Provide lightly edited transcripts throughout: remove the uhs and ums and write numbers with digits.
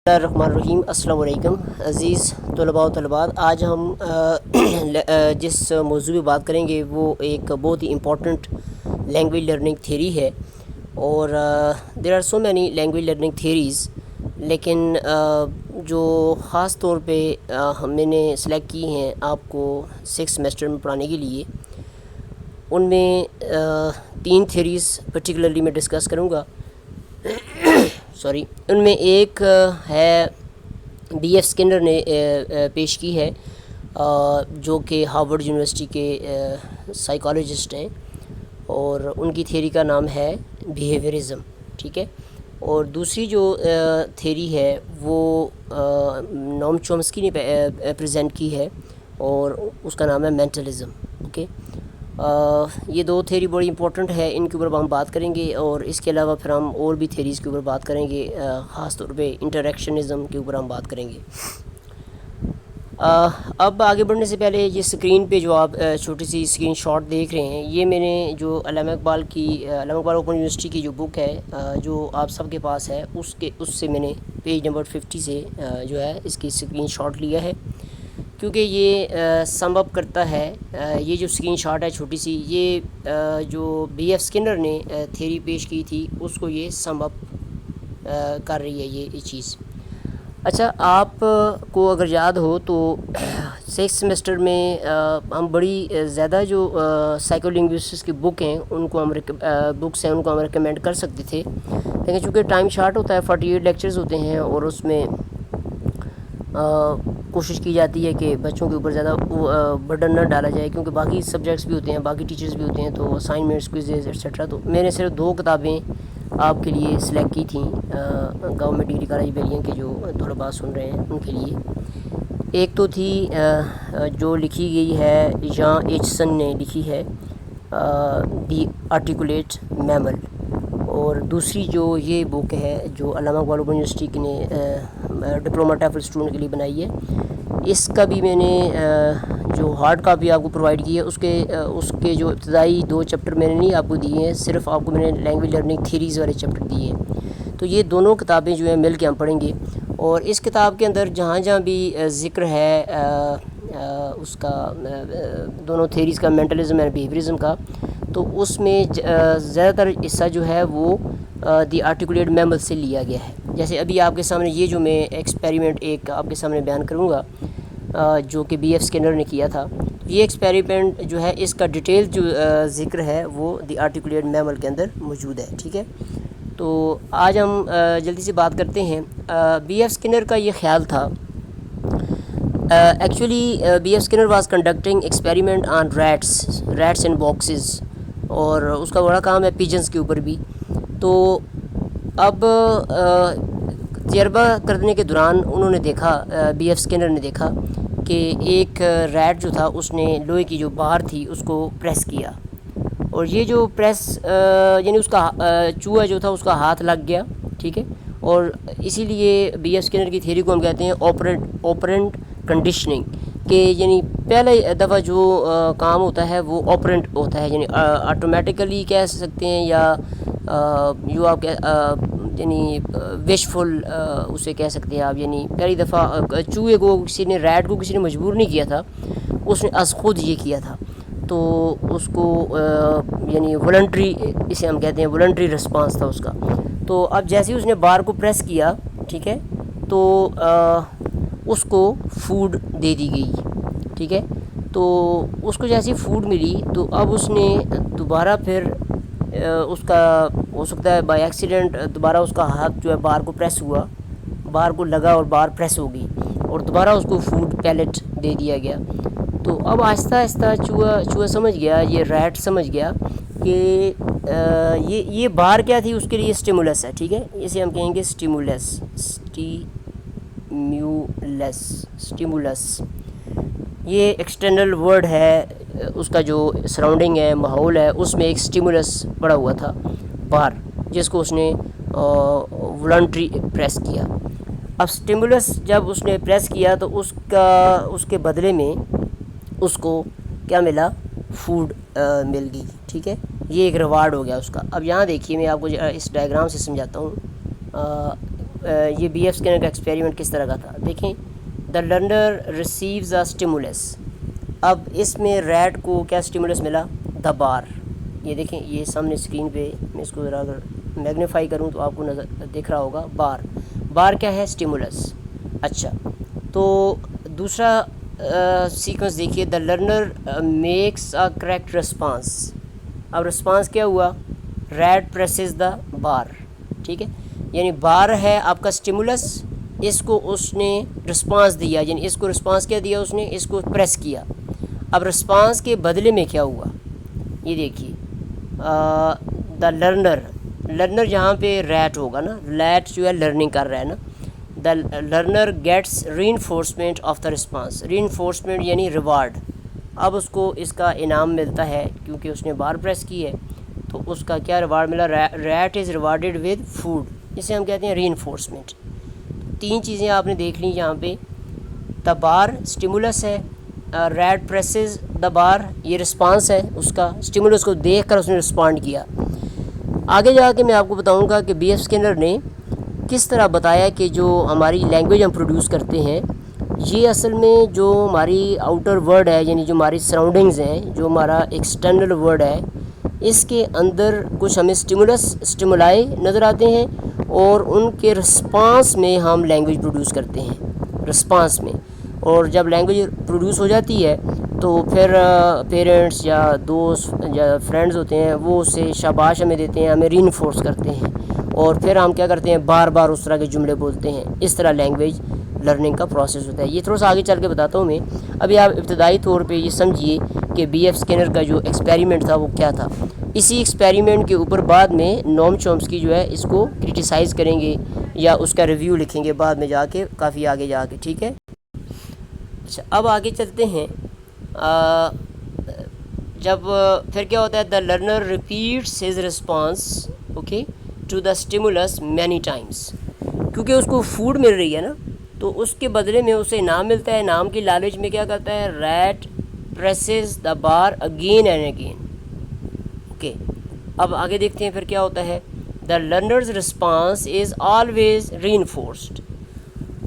الرحمن الرحیم۔ السلام علیکم عزیز طلباء و طالبات، آج ہم جس موضوع پہ بات کریں گے وہ ایک بہت ہی امپورٹنٹ لینگویج لرننگ تھیوری ہے، اور there are so many language learning theories, لیکن جو خاص طور پہ میں نے سلیکٹ کی ہیں آپ کو 6 سیمسٹر میں پڑھانے کے لیے، ان میں 3 تھیوریز پرٹیکولرلی میں ڈسکس کروں گا۔ ان میں ایک ہے بی ایف اسکنر نے پیش کی ہے، جو کہ ہارورڈ یونیورسٹی کے سائیکالوجسٹ ہیں، اور ان کی تھیوری کا نام ہے بیہیویئرزم، ٹھیک ہے۔ اور دوسری جو تھیوری ہے وہ نوم چومسکی نے پریزنٹ کی ہے، اور اس کا نام ہے مینٹلزم، اوکے۔ یہ 2 تھیوری بڑی امپورٹنٹ ہے، ان کے اوپر ہم بات کریں گے، اور اس کے علاوہ پھر ہم اور بھی تھیوریز کے اوپر بات کریں گے، خاص طور پہ انٹریکشنزم کے اوپر ہم بات کریں گے۔ اب آگے بڑھنے سے پہلے یہ اسکرین پہ جو آپ چھوٹی سی اسکرین شاٹ دیکھ رہے ہیں، یہ میں نے جو علامہ اقبال اوپن یونیورسٹی کی جو بک ہے جو آپ سب کے پاس ہے، اس سے میں نے پیج نمبر 50 سے جو ہے اس کی اسکرین شاٹ لیا ہے، کیونکہ یہ سم اپ کرتا ہے۔ یہ جو اسکرین شاٹ ہے چھوٹی سی، یہ جو بی ایف اسکنر نے تھیوری پیش کی تھی اس کو یہ سم اپ کر رہی ہے یہ چیز۔ اچھا، آپ کو اگر یاد ہو تو 6 سیمسٹر میں ہم بڑی زیادہ جو سائیکو لنگوسٹکس کی بک ہیں ان کو ہم ریکمینڈ کر سکتے تھے، لیکن چونکہ ٹائم شارٹ ہوتا ہے، 48 لیکچرز ہوتے ہیں، اور اس میں کوشش کی جاتی ہے کہ بچوں کے اوپر زیادہ برڈن نہ ڈالا جائے، کیونکہ باقی سبجیکٹس بھی ہوتے ہیں، باقی ٹیچرز بھی ہوتے ہیں، تو اسائنمنٹس، کوئزز ایٹسیٹرا۔ تو میں نے صرف 2 کتابیں آپ کے لیے سلیکٹ کی تھیں، گورنمنٹ ڈگری کالج بیلین کے جو طلباء سن رہے ہیں ان کے لیے۔ ایک تو تھی جو لکھی گئی ہے جان ایچسن نے لکھی ہے، دی آرٹیکولیٹ میمل، اور دوسری جو یہ بک ہے جو علامہ اقبال اوپن یونیورسٹی نے ڈپلوما ٹیفل اسٹوڈنٹ کے لیے بنائی ہے، اس کا بھی میں نے جو ہارڈ کاپی آپ کو پرووائڈ کی ہے، اس کے جو ابتدائی 2 چیپٹر میں نے نہیں آپ کو دیے ہیں، صرف آپ کو میں نے لینگویج لرننگ تھیوریز والے چیپٹر دیے ہیں۔ تو یہ دونوں کتابیں جو ہیں مل کے ہم پڑھیں گے، اور اس کتاب کے اندر جہاں جہاں بھی ذکر ہے اس کا دونوں تھیوریز کا، مینٹلزم اور بیہیویئرزم کا، تو اس میں زیادہ تر حصہ جو ہے وہ دی آرٹیکولیٹ میمل سے لیا گیا ہے۔ جیسے ابھی آپ کے سامنے یہ جو میں ایکسپیریمنٹ ایک آپ کے سامنے بیان کروں گا، جو کہ بی ایف اسکنر نے کیا تھا، یہ ایکسپیریمنٹ جو ہے اس کا ڈیٹیل جو ذکر ہے وہ دی آرٹیکولیٹ میمل کے اندر موجود ہے، ٹھیک ہے۔ تو آج ہم جلدی سے بات کرتے ہیں۔ بی ایف اسکنر کا یہ خیال تھا، actually B F Skinner was conducting experiment on rats and boxes, اور اس کا بڑا کام ہے پیجنس کے اوپر بھی۔ تو اب تجربہ کرنے کے دوران انہوں نے دیکھا، بی ایف اسکنر نے دیکھا کہ ایک ریٹ جو تھا اس نے لوہے کی جو بار تھی اس کو پریس کیا، اور یہ جو پریس یعنی اس کا چوہا جو تھا اس کا ہاتھ لگ گیا، ٹھیک ہے، اور اسی لیے بی ایف اسکنر کی تھیوری کو ہم کہتے ہیں آپرینٹ کنڈیشننگ، کہ یعنی پہلے دفعہ جو کام ہوتا ہے وہ آپرینٹ ہوتا ہے، یعنی آٹومیٹیکلی کہہ سکتے ہیں، یا جو آپ یعنی وشفل اسے کہہ سکتے ہیں آپ، یعنی پہلی دفعہ چوہے کو ریٹ کو کسی نے مجبور نہیں کیا تھا، اس نے از خود یہ کیا تھا، تو اس کو یعنی والنٹری، اسے ہم کہتے ہیں والنٹری رسپانس تھا اس کا۔ تو اب جیسے ہی اس نے بار کو پریس کیا، ٹھیک ہے، تو اس کو فوڈ دے دی گئی، ٹھیک ہے۔ تو اس کو جیسی فوڈ ملی تو اب اس نے دوبارہ پھر اس کا ہو سکتا ہے بائی ایکسیڈنٹ دوبارہ اس کا ہاتھ جو ہے بار کو پریس ہوا، بار کو لگا اور بار پریس ہو گئی، اور دوبارہ اس کو فوڈ پیلٹ دے دیا گیا۔ تو اب آہستہ آہستہ چوہا سمجھ گیا، یہ ریٹ سمجھ گیا کہ یہ بار کیا تھی، اس کے لیے اسٹیمولس ہے، ٹھیک ہے، اسے ہم کہیں گے اسٹیمولس، یہ ایکسٹرنل ورڈ ہے، اس کا جو سراؤنڈنگ ہے، ماحول ہے، اس میں ایک اسٹیمولس پڑا ہوا تھا بار، جس کو اس نے والنٹری پریس کیا۔ اب اسٹیمولس جب اس نے پریس کیا تو اس کے بدلے میں اس کو کیا ملا؟ فوڈ مل گئی، ٹھیک ہے، یہ ایک ریوارڈ ہو گیا اس کا۔ اب یہاں دیکھیے، میں آپ کو اس ڈائیگرام سے سمجھاتا ہوں۔ یہ بی ایف اسکینر کا ایکسپیریمنٹ کس طرح کا تھا. دیکھیں, the learner receives a stimulus. اب اس میں ریٹ کو کیا اسٹیمولس ملا؟ دا بار. یہ دیکھیں, یہ سامنے اسکرین پہ میں اس کو ذرا اگر میگنیفائی کروں تو آپ کو نظر دیکھ رہا ہوگا. بار کیا ہے؟ اسٹیمولس. اچھا, تو دوسرا سیکوینس دیکھیے, the learner makes a correct response. اب رسپانس کیا ہوا؟ ریٹ پریسز دا بار. ٹھیک ہے, یعنی بار ہے آپ کا اسٹیمولس, اس کو اس نے رسپانس دیا, یعنی اس کو رسپانس کیا دیا اس نے؟ اس کو پریس کیا. اب رسپانس کے بدلے میں کیا ہوا؟ یہ دیکھیے, دا لرنر جہاں پہ ریٹ ہوگا نا, ریٹ جو ہے لرننگ کر رہا ہے نا, the learner gets reinforcement of the response. Reinforcement یعنی ریوارڈ. اب اس کو اس کا انعام ملتا ہے کیونکہ اس نے بار پریس کی ہے, تو اس کا کیا ریوارڈ ملا؟ Rate is rewarded with food. اسے ہم کہتے ہیں ری انفورسمنٹ. تین چیزیں آپ نے دیکھ لیں یہاں پہ. دا بار اسٹیمولس ہے, ریٹ پریسز دا بار یہ رسپانس ہے اس کا, اسٹیمولس کو دیکھ کر اس نے رسپانڈ کیا. آگے جا کے میں آپ کو بتاؤں گا کہ بی ایف اسکینر نے کس طرح بتایا کہ جو ہماری لینگویج ہم پروڈیوس کرتے ہیں یہ اصل میں جو ہماری آؤٹر ورڈ ہے, یعنی جو ہماری سراؤنڈنگز ہیں, جو ہمارا ایکسٹرنل ورڈ ہے, اس کے اندر کچھ ہمیں اسٹیمولائی نظر آتے ہیں اور ان کے رسپانس میں ہم لینگویج پروڈیوس کرتے ہیں, رسپانس میں. اور جب لینگویج پروڈیوس ہو جاتی ہے تو پھر پیرنٹس یا دوست یا فرینڈز ہوتے ہیں وہ اسے شاباش ہمیں دیتے ہیں, ہمیں ری انفورس کرتے ہیں, اور پھر ہم کیا کرتے ہیں؟ بار بار اس طرح کے جملے بولتے ہیں. اس طرح لینگویج لرننگ کا پروسیس ہوتا ہے. یہ تھوڑا سا آگے چل کے بتاتا ہوں میں. ابھی آپ ابتدائی طور پہ یہ سمجھیے کہ بی ایف اسکینر کا جو ایکسپیریمنٹ تھا وہ کیا تھا. اسی ایکسپیریمنٹ کے اوپر بعد میں نوم چومسکی جو ہے اس کو کرٹیسائز کریں گے یا اس کا ریویو لکھیں گے بعد میں جا کے, کافی آگے جا کے. ٹھیک ہے, اچھا اب آگے چلتے ہیں. جب پھر کیا ہوتا ہے؟ The learner repeats his response okay to the stimulus many times. کیونکہ اس کو فوڈ مل رہی ہے نا, تو اس کے بدلے میں اسے انعام ملتا ہے. انعام کی لالچ میں کیا کرتا ہے؟ Rat presses the bar again and again. Okay, اب آگے دیکھتے ہیں پھر کیا ہوتا ہے. The learners response is always reinforced.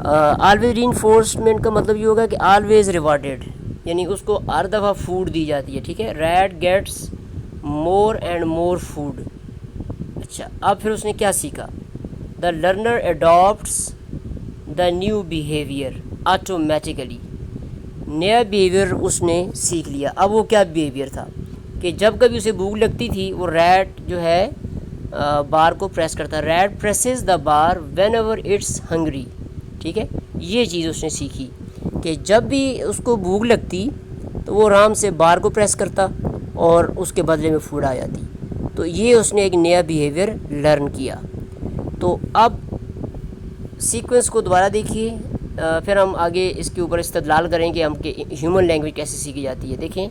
Always reinforcement کا مطلب یہ ہوگا کہ آلویز ریوارڈیڈ, یعنی اس کو ہر دفعہ فوڈ دی جاتی ہے. ٹھیک ہے, rate gets more and more food. اچھا, اب پھر اس نے کیا سیکھا؟ The learner adopts the new behaviour automatically. نیا بیہیویئر اس نے سیکھ لیا. اب وہ کیا بیہیویئر تھا کہ جب کبھی اسے بھوک لگتی تھی وہ ریٹ جو ہے بار کو پریس کرتا. Rat presses the bar whenever it's hungry. ٹھیک ہے, یہ چیز اس نے سیکھی کہ جب بھی اس کو بھوک لگتی تو وہ آرام سے بار کو پریس کرتا اور اس کے بدلے میں فوڈ آ جاتی. تو یہ اس نے ایک نیا بیہیویئر لرن کیا. تو اب سیکوینس کو دوبارہ دیکھیے, پھر ہم آگے اس کے اوپر استدلال کریں کہ ہم کہ ہیومن لینگویج کیسے سیکھی جاتی ہے. دیکھیں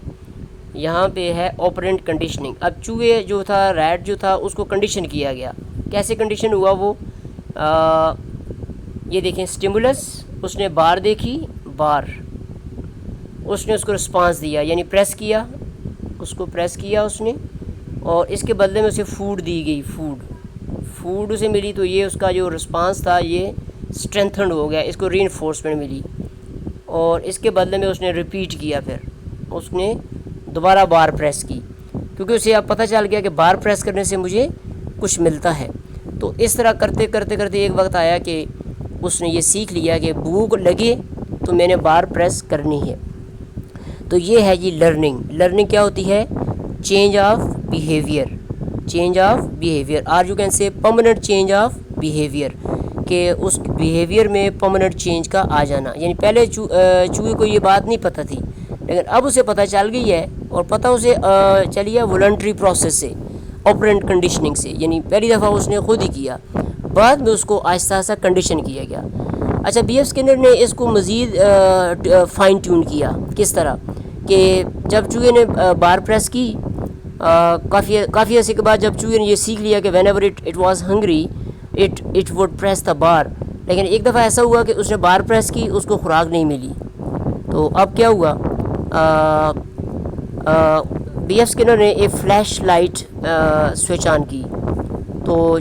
یہاں پہ ہے آپرینٹ کنڈیشننگ. اب چوہے جو تھا, ریٹ جو تھا, اس کو کنڈیشن کیا گیا. کیسے کنڈیشن ہوا وہ؟ یہ دیکھیں, اسٹیمولس اس نے بار دیکھی, بار اس نے اس کو رسپانس دیا, یعنی پریس کیا, اس کو پریس کیا اس نے, اور اس کے بدلے میں اسے فوڈ دی گئی. فوڈ اسے ملی, تو یہ اس کا جو رسپانس تھا یہ اسٹرینتھنڈ ہو گیا, اس کو ری انفورسمنٹ ملی. اور اس کے بدلے میں اس نے ریپیٹ کیا, پھر اس نے دوبارہ بار پریس کی, کیونکہ اسے اب پتہ چل گیا کہ بار پریس کرنے سے مجھے کچھ ملتا ہے. تو اس طرح کرتے کرتے کرتے ایک وقت آیا کہ اس نے یہ سیکھ لیا کہ بھوک لگے تو میں نے بار پریس کرنی ہے. تو یہ ہے جی لرننگ. لرننگ کیا ہوتی ہے؟ Change of behaviour. Change of behaviour, or you can say permanent change of behaviour, کہ اس بیہیویئر میں پرماننٹ چینج کا آ جانا. یعنی پہلے چوہے کو یہ بات نہیں پتہ تھی, لیکن اب اسے پتہ چل گئی ہے, اور پتہ اسے چلی ہے والنٹری پروسیس سے, آپرینٹ کنڈیشننگ سے. یعنی پہلی دفعہ اس نے خود ہی کیا, بعد میں اس کو آہستہ آہستہ کنڈیشن کیا گیا. اچھا, بی ایف اسکینر نے اس کو مزید فائن ٹیون کیا. کس طرح کہ جب چوہے نے بار پریس کی, کافی عرصے کے بعد جب چوہے نے یہ سیکھ لیا کہ whenever it was hungry it would press the bar, لیکن ایک دفعہ ایسا ہوا کہ اس نے بار پریس کی, اس کو خوراک نہیں ملی. تو اب کیا ہوا؟ بی ایف اسکینر نے ایک فلیش لائٹ سوئچ آن کی, تو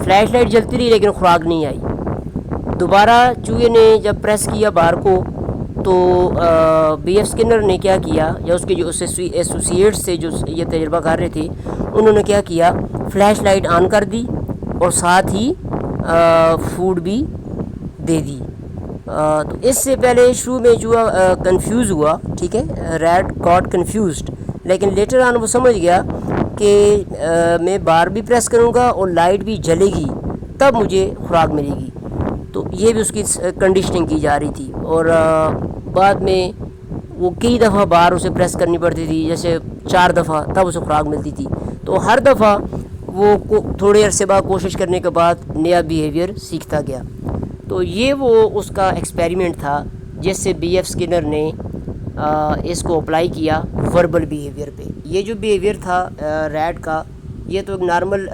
فلیش لائٹ جلتی رہی لیکن خوراک نہیں آئی. دوبارہ چوہے نے جب پریس کیا بار کو تو بی ایف اسکنر نے کیا کیا, یا اس کے جو ایسوسیٹس تھے جو یہ تجربہ کر رہے تھے, انہوں نے کیا کیا, فلیش لائٹ آن کر دی اور ساتھ ہی فوڈ بھی دے دی. تو اس سے پہلے شروع میں چوہا کنفیوز ہوا, ٹھیک ہے, ریٹ گاٹ کنفیوزڈ, لیکن لیٹر آن وہ سمجھ گیا کہ میں بار بھی پریس کروں گا اور لائٹ بھی جلے گی تب مجھے خوراک ملے گی. تو یہ بھی اس کی کنڈیشننگ کی جا رہی تھی, اور بعد میں وہ کئی دفعہ بار اسے پریس کرنی پڑتی تھی, جیسے 4 دفعہ, تب اسے خوراک ملتی تھی. تو ہر دفعہ وہ تھوڑے عرصے بعد کوشش کرنے کے بعد نیا بیہیویئر سیکھتا گیا. تو یہ وہ اس کا ایکسپیریمنٹ تھا جس سے بی ایف اسکنر نے اس کو اپلائی کیا وربل بیہیویئر پہ. یہ جو بیہیویئر تھا ریٹ کا, یہ تو ایک نارمل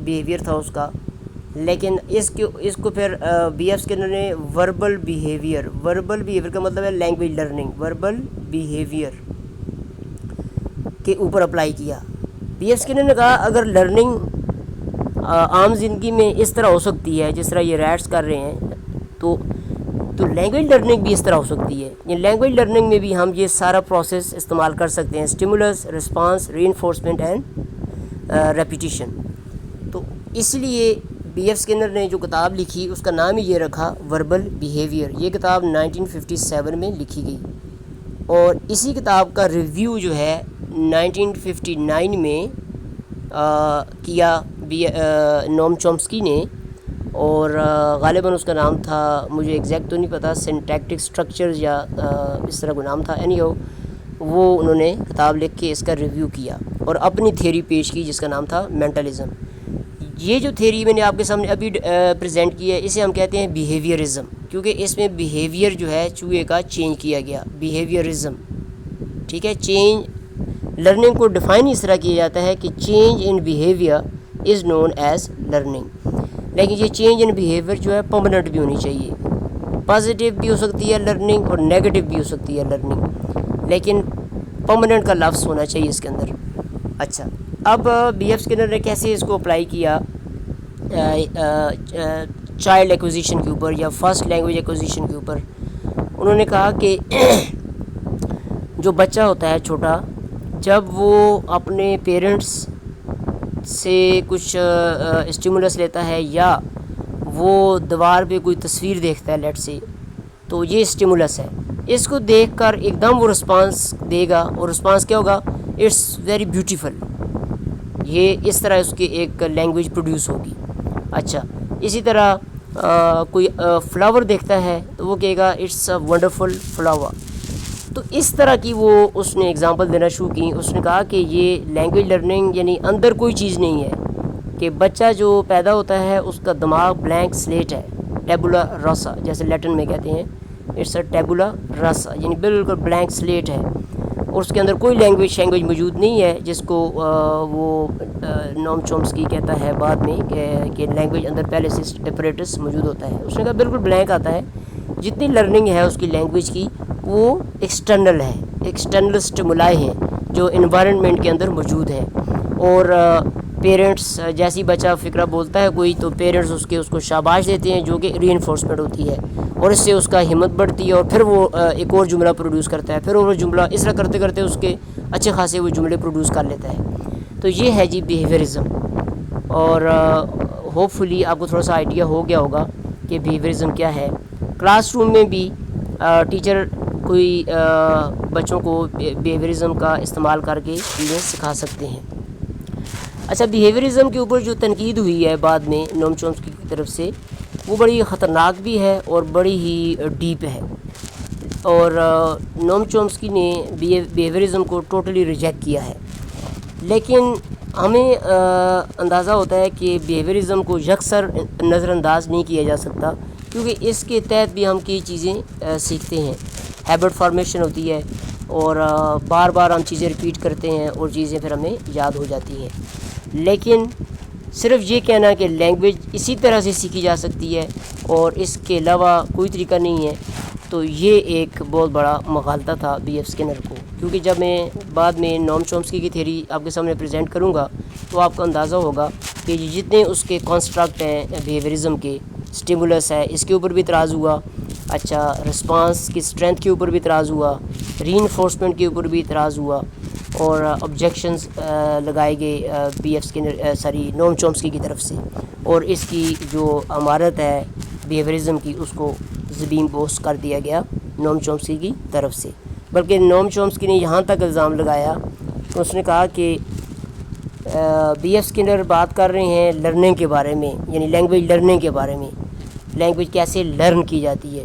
بیہیویئر تھا اس کا, لیکن اس کو پھر بی ایف اسکنر نے وربل بیہیویئر کا مطلب ہے لینگویج لرننگ, وربل بیہیویئر کے اوپر اپلائی کیا. بی ایف اسکنر نے کہا اگر لرننگ عام زندگی میں اس طرح ہو سکتی ہے جس طرح یہ ریٹس کر رہے ہیں, تو لینگویج لرننگ بھی اس طرح ہو سکتی ہے. یہ لینگویج لرننگ میں بھی ہم یہ سارا پروسیس استعمال کر سکتے ہیں, stimulus, response, reinforcement and repetition. تو اس لیے بی ایف اسکنر نے جو کتاب لکھی اس کا نام ہی یہ رکھا وربل بیہیویئر. یہ کتاب 1957 میں لکھی گئی, اور اسی کتاب کا ریویو جو ہے 1959 میں کیا نوم چومسکی نے, اور غالباً اس کا نام تھا, مجھے ایگزیکٹ تو نہیں پتہ, سنٹیکٹک اسٹرکچرز یا اس طرح کوئی نام تھا. وہ انہوں نے کتاب لکھ کے اس کا ریویو کیا اور اپنی تھیوری پیش کی جس کا نام تھا مینٹلزم. یہ جو تھیوری میں نے آپ کے سامنے ابھی پریزنٹ کی ہے اسے ہم کہتے ہیں بیہیویئرزم, کیونکہ اس میں بیہیویئر جو ہے چوہے کا چینج کیا گیا, بیہیویئرزم, ٹھیک ہے. چینج لرننگ کو ڈیفائن اس طرح کیا جاتا ہے کہ change in behaviour is known as learning, لیکن یہ چینج ان بیہیویئر جو ہے پرماننٹ بھی ہونی چاہیے. پازیٹیو بھی ہو سکتی ہے لرننگ اور نیگیٹو بھی ہو سکتی ہے لرننگ, لیکن پرماننٹ کا لفظ ہونا چاہیے اس کے اندر. اچھا, اب بی ایف اسکنر نے کیسے اس کو اپلائی کیا چائلڈ ایکوزیشن کے اوپر یا فرسٹ لینگویج ایکوزیشن کے اوپر. انہوں نے کہا کہ جو بچہ ہوتا ہے چھوٹا, جب وہ اپنے پیرنٹس سے کچھ اسٹیمولس لیتا ہے یا وہ دیوار پہ کوئی تصویر دیکھتا ہے لیٹ سے, تو یہ اسٹیمولس ہے, اس کو دیکھ کر ایک دم وہ رسپانس دے گا, اور رسپانس کیا ہوگا, اٹس ویری بیوٹیفل. یہ اس طرح اس کی ایک لینگویج پروڈیوس ہوگی. اچھا, اسی طرح کوئی فلاور دیکھتا ہے تو وہ کہے گا اٹس اے ونڈرفل فلاور. تو اس طرح کی وہ اس نے اگزامپل دینا شروع کی. اس نے کہا کہ یہ لینگویج لرننگ یعنی اندر کوئی چیز نہیں ہے, کہ بچہ جو پیدا ہوتا ہے اس کا دماغ بلینک سلیٹ ہے, ٹیبولا راسا جیسے لیٹن میں کہتے ہیں, اٹس اے ٹیبولا راسا, یعنی بالکل بلینک سلیٹ ہے, اور اس کے اندر کوئی لینگویج موجود نہیں ہے جس کو وہ نوم چومسکی کہتا ہے بعد میں کہ لینگویج اندر پہلے سے اپریٹس موجود ہوتا ہے. اس نے کہا بالکل بلینک آتا ہے, جتنی لرننگ ہے اس کی لینگویج کی وہ ایکسٹرنل ہے, ایکسٹرنل اسٹیمولائی ہیں جو انوائرنمنٹ کے اندر موجود ہیں. اور پیرنٹس جیسی بچہ فکرہ بولتا ہے کوئی تو پیرنٹس اس کو شاباش دیتے ہیں جو کہ ری انفورسمنٹ ہوتی ہے, اور اس سے اس کا ہمت بڑھتی ہے, اور پھر وہ ایک اور جملہ پروڈیوس کرتا ہے, پھر وہ جملہ اس طرح کرتے کرتے اس کے اچھے خاصے وہ جملے پروڈیوس کر لیتا ہے. تو یہ ہے جی بیہیویئرزم, اور ہوپ فلی آپ کو تھوڑا سا آئیڈیا ہو گیا ہوگا کہ بیہیویئرزم کیا ہے. کلاس روم میں بھی ٹیچر کوئی بچوں کو بیہیویئرزم کا استعمال کر کے چیزیں سکھا سکتے ہیں. اچھا, بیہیویئرزم کے اوپر جو تنقید ہوئی ہے بعد میں نوم چومسکی کی طرف سے, وہ بڑی خطرناک بھی ہے اور بڑی ہی ڈیپ ہے. اور نوم چومسکی نے بیہیویئرزم کو ٹوٹلی ریجیکٹ کیا ہے, لیکن ہمیں اندازہ ہوتا ہے کہ بیہیویئرزم کو یکسر نظر انداز نہیں کیا جا سکتا, کیونکہ اس کے تحت بھی ہم کئی چیزیں سیکھتے ہیں. ہیبٹ فارمیشن ہوتی ہے, اور بار بار ہم چیزیں ریپیٹ کرتے ہیں اور چیزیں پھر ہمیں یاد ہو جاتی ہیں. لیکن صرف یہ کہنا کہ لینگویج اسی طرح سے سیکھی جا سکتی ہے اور اس کے علاوہ کوئی طریقہ نہیں ہے, تو یہ ایک بہت بڑا مغالطہ تھا بی ایف اسکنر کو. کیونکہ جب میں بعد میں نوم چومسکی کی تھیوری آپ کے سامنے پریزنٹ کروں گا تو آپ کو اندازہ ہوگا کہ جتنے اس کے کانسٹرکٹ ہیں بیہیویئرزم کے اسٹیمولس ہے اس کے اوپر بھی اعتراض ہوا. اچھا رسپانس کی اسٹرینتھ کے اوپر بھی اعتراض ہوا, ری انفورسمنٹ کے اوپر بھی اعتراض ہوا, اور آبجیکشنز لگائے گئے بی ایف اسکنر نوم چومسکی کی طرف سے, اور اس کی جو عمارت ہے بیہیویئرزم کی اس کو زمین بوس کر دیا گیا نوم چومسکی کی طرف سے. بلکہ نوم چومسکی نے یہاں تک الزام لگایا, اس نے کہا کہ بی ایف اسکنر بات کر رہے ہیں لرننگ کے بارے میں, یعنی لینگویج لرننگ کے بارے میں, لینگویج کیسے لرن کی جاتی ہے.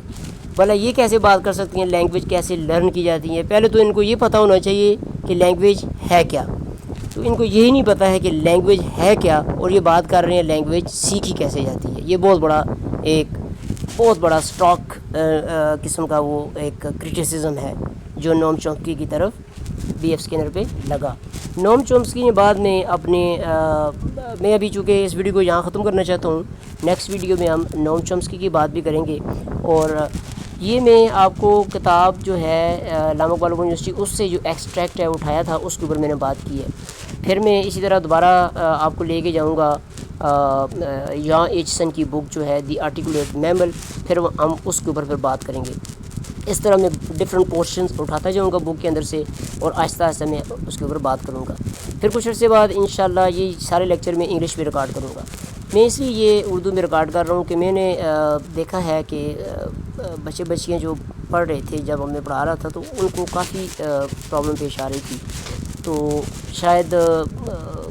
بھلا یہ کیسے بات کر سکتی ہیں لینگویج کیسے لرن کی جاتی ہے؟ پہلے تو ان کو یہ پتہ ہونا چاہیے کہ لینگویج ہے کیا. تو ان کو یہی نہیں پتہ ہے کہ لینگویج ہے کیا, اور یہ بات کر رہے ہیں لینگویج سیکھی کیسے جاتی ہے. یہ بہت بڑا اسٹاک قسم کا وہ ایک کرٹیسزم ہے جو نوم چومسکی کی طرف بی ایف اسکنر پہ لگا. نوم چومسکی نے بعد میں میں ابھی چونکہ اس ویڈیو کو یہاں ختم کرنا چاہتا ہوں, نیکسٹ ویڈیو میں ہم نوم چومسکی کی بات بھی کریں گے. اور یہ میں آپ کو کتاب جو ہے علامہ اقبال یونیورسٹی اس سے جو ایکسٹریکٹ ہے اٹھایا تھا اس کے اوپر میں نے بات کی ہے. پھر میں اسی طرح دوبارہ آپ کو لے کے جاؤں گا یان ایچسن کی بک جو ہے دی آرٹیکولیٹ میمل, پھر ہم اس کے اوپر پھر بات کریں گے. اس طرح میں ڈفرینٹ پورشنز اٹھاتا جاؤں گا بک کے اندر سے, اور آہستہ آہستہ میں اس کے اوپر بات کروں گا. پھر کچھ عرصے بعد انشاءاللہ یہ سارے لیکچر میں انگلش میں ریکارڈ کروں گا. میں اس لیے یہ اردو میں ریکارڈ کر رہا ہوں کہ میں نے دیکھا ہے کہ بچیاں جو پڑھ رہے تھے جب ہمیں پڑھا رہا تھا تو ان کو کافی پرابلم پیش آ رہی تھی. تو شاید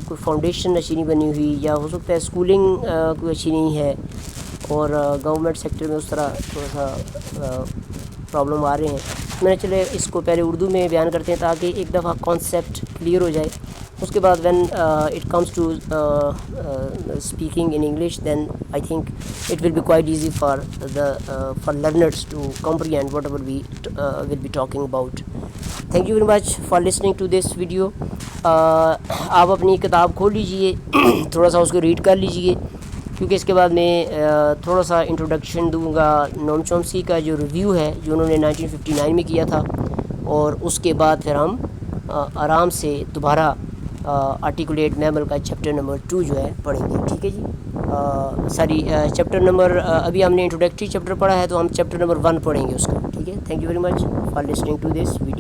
کوئی فاؤنڈیشن اچھی نہیں بنی ہوئی, یا ہو سکتا ہے اسکولنگ کوئی اچھی نہیں ہے, اور گورنمنٹ سیکٹر میں اس طرح تھوڑا سا پرابلم آ رہے ہیں. میں نے چلے اس کو پہلے اردو میں بیان کرتے ہیں تاکہ ایک دفعہ کانسیپٹ کلیئر ہو جائے. اس کے بعد when it comes to speaking in English then I think it will be quite easy for learners to comprehend whatever we will be talking about. Thank you very much for listening to this video. آپ اپنی کتاب کھول لیجئے, تھوڑا سا اس کو red کر لیجئے, کیونکہ اس کے بعد میں تھوڑا سا انٹروڈکشن دوں گا نوم چومسکی کا جو ریویو ہے جو انہوں نے 1959 میں کیا تھا, اور اس کے بعد پھر ہم آرام سے دوبارہ آرٹیکولیٹ میمل کا چیپٹر نمبر 2 جو ہے پڑھیں گے. ٹھیک ہے جی, چیپٹر نمبر ابھی ہم نے انٹروڈکٹری چیپٹر پڑھا ہے تو ہم چیپٹر نمبر 1 پڑھیں گے اس کا. ٹھیک ہے, thank you very much for listening to this video.